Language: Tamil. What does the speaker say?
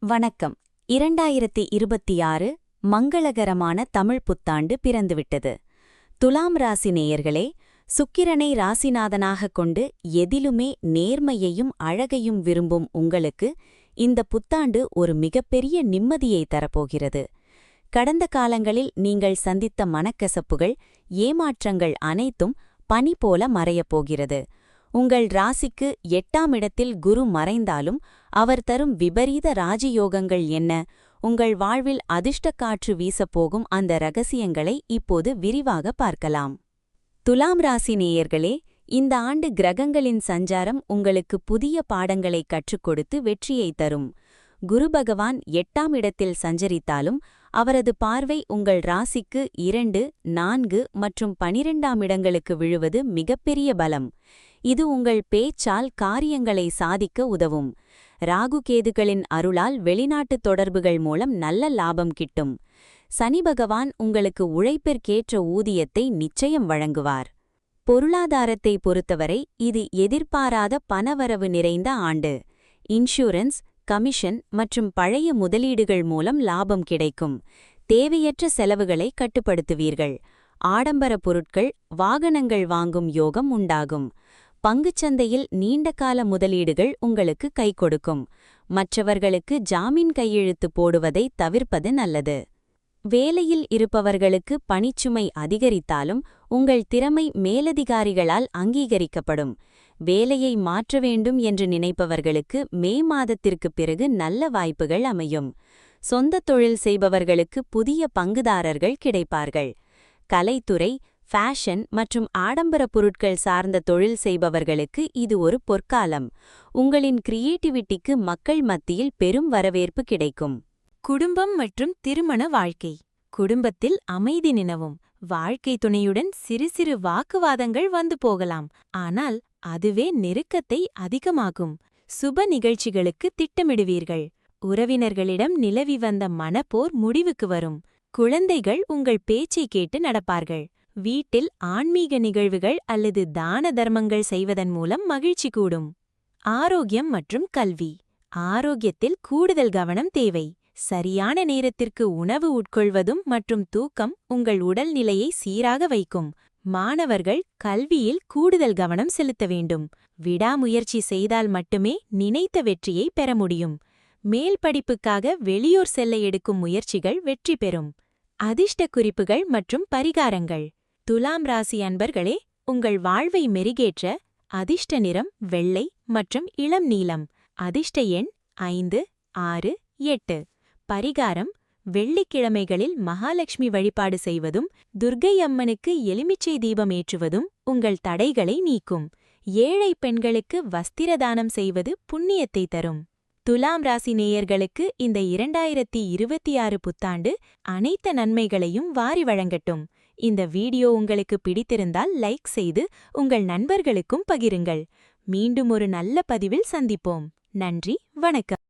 வணக்கம். 2026 மங்களகரமான தமிழ் புத்தாண்டு பிறந்துவிட்டது. துலாம் ராசி நேயர்களே, சுக்கிரனை ராசிநாதனாகக் கொண்டு எதிலுமே நேர்மையையும் அழகையும் விரும்பும் உங்களுக்கு இந்த புத்தாண்டு ஒரு மிகப்பெரிய நிம்மதியை தரப்போகிறது. கடந்த காலங்களில் நீங்கள் சந்தித்த மனக்கசப்புகள், ஏமாற்றங்கள் அனைத்தும் பனி போல மறையப்போகிறது. உங்கள் ராசிக்கு 8ஆம் இடத்தில் குரு மறைந்தாலும் அவர் தரும் விபரீத ராஜயோகங்கள் என்ன? உங்கள் வாழ்வில் அதிர்ஷ்டக்காற்று வீசப்போகும் அந்த ரகசியங்களை இப்போது விரிவாக பார்க்கலாம். துலாம் ராசி நேயர்களே, இந்த ஆண்டு கிரகங்களின் சஞ்சாரம் உங்களுக்கு புதிய பாடங்களை கற்றுக் கொடுத்து வெற்றியை தரும். குரு பகவான் 8ஆம் இடத்தில் சஞ்சரித்தாலும் அவரது பார்வை உங்கள் ராசிக்கு 2, 4 மற்றும் 12ஆம் இடங்களுக்கு விழுவது மிகப்பெரிய பலம். இது உங்கள் பேச்சால் காரியங்களை சாதிக்க உதவும். ராகு கேதுகளின் அருளால் வெளிநாட்டுத் தொடர்புகள் மூலம் நல்ல லாபம் கிட்டும். சனி பகவான் உங்களுக்கு உழைப்பிற்கேற்ற ஊதியத்தை நிச்சயம் வழங்குவார். பொருளாதாரத்தை பொறுத்தவரை இது எதிர்பாராத பணவரவு நிறைந்த ஆண்டு. இன்சூரன்ஸ், கமிஷன் மற்றும் பழைய முதலீடுகள் மூலம் லாபம் கிடைக்கும். தேவையற்ற செலவுகளை கட்டுப்படுத்துவீர்கள். ஆடம்பர பொருட்கள், வாகனங்கள் வாங்கும் யோகம் உண்டாகும். பங்குச்சந்தையில் நீண்டகால முதலீடுகள் உங்களுக்கு கை கொடுக்கும். மற்றவர்களுக்கு ஜாமீன் கையெழுத்து போடுவதை தவிர்ப்பது நல்லது. வேலையில் இருப்பவர்களுக்கு பணிச்சுமை அதிகரித்தாலும் உங்கள் திறமை மேலதிகாரிகளால் அங்கீகரிக்கப்படும். வேலையை மாற்ற வேண்டும் என்று நினைப்பவர்களுக்கு மே மாதத்திற்குப் பிறகு நல்ல வாய்ப்புகள் அமையும். சொந்த தொழில் செய்பவர்களுக்கு புதிய பங்குதாரர்கள் கிடைப்பார்கள். கலைத்துறை, ஃபேஷன் மற்றும் ஆடம்பர பொருட்கள் சார்ந்த தொழில் செய்பவர்களுக்கு இது ஒரு பொற்காலம். உங்களின் கிரியேட்டிவிட்டிக்கு மக்கள் மத்தியில் பெரும் வரவேற்பு கிடைக்கும். குடும்பம் மற்றும் திருமண வாழ்க்கை. குடும்பத்தில் அமைதி நிலவும். வாழ்க்கை துணையுடன் சிறு சிறு வாக்குவாதங்கள் வந்து போகலாம். ஆனால் அதுவே நெருக்கத்தை அதிகமாகும். சுப நிகழ்ச்சிகளுக்கு திட்டமிடுவீர்கள். உறவினர்களிடம் நிலவி வந்த மனப்போர் முடிவுக்கு வரும். குழந்தைகள் உங்கள் பேச்சை கேட்டு நடப்பார்கள். வீட்டில் ஆன்மீக நிகழ்வுகள் அல்லது தான தர்மங்கள் செய்வதன் மூலம் மகிழ்ச்சி கூடும். ஆரோக்கியம் மற்றும் கல்வி. ஆரோக்கியத்தில் கூடுதல் கவனம் தேவை. சரியான நேரத்திற்கு உணவு உட்கொள்வதும் மற்றும் தூக்கம் உங்கள் உடல்நிலையை சீராக வைக்கும். மாணவர்கள் கல்வியில் கூடுதல் கவனம் செலுத்த வேண்டும். விடாமுயற்சி செய்தால் மட்டுமே நினைத்த வெற்றியை பெற முடியும். மேல் படிப்புக்காக வெளியூர் செல்ல எடுக்கும் முயற்சிகள் வெற்றி பெறும். அதிர்ஷ்ட குறிப்புகள் மற்றும் பரிகாரங்கள். துலாம் ராசி அன்பர்களே, உங்கள் வாழ்வை மெருகேற்ற அதிர்ஷ்ட நிறம் வெள்ளை மற்றும் இளம் நீலம். அதிர்ஷ்ட எண் 5, 6, 8. பரிகாரம்: வெள்ளிக்கிழமைகளில் மகாலட்சுமி வழிபாடு செய்வதும் துர்க்கை அம்மனுக்கு எலுமிச்சை தீபம் ஏற்றுவதும் உங்கள் தடைகளை நீக்கும். ஏழை பெண்களுக்கு வஸ்திரதானம் செய்வது புண்ணியத்தை தரும். துலாம் ராசி நேயர்களுக்கு இந்த 2026 புத்தாண்டு அனைத்து நன்மைகளையும் வாரி வழங்கட்டும். இந்த வீடியோ உங்களுக்கு பிடித்திருந்தால் லைக் செய்து உங்கள் நண்பர்களுக்கும் பகிருங்கள். மீண்டும் ஒரு நல்ல பதிவில் சந்திப்போம். நன்றி, வணக்கம்.